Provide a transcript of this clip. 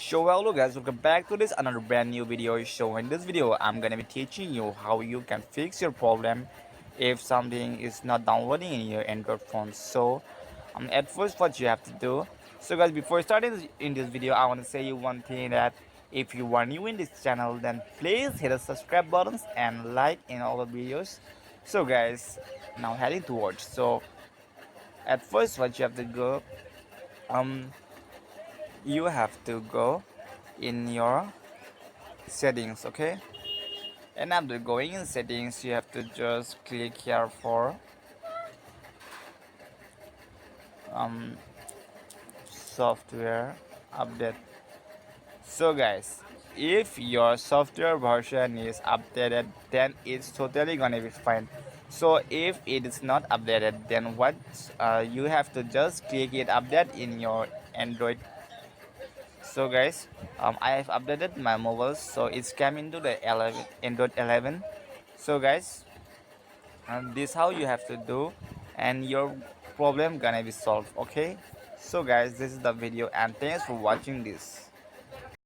Hello guys, welcome back to this another brand new video show. In this video I'm gonna be teaching you how you can fix your problem if something is not downloading in your Android phone. At first what you have to do, so guys, before starting in this video I want to say you one thing, that if you are new in this channel then please hit the subscribe buttons and like in all the videos. So guys, now heading towards, at first what you have to go, um you have to go in your settings. Okay, and after going in settings you have to just click here for um software update. So guys, if your software version is updated then it's totally gonna be fine. So if it is not updated, then what you have to just click it update in your Android. So guys, I have updated my mobile, so it's come into the 11 Android 11. So guys, and this how you have to do, and your problem gonna be solved. Okay, so guys, this is the video and thanks for watching this.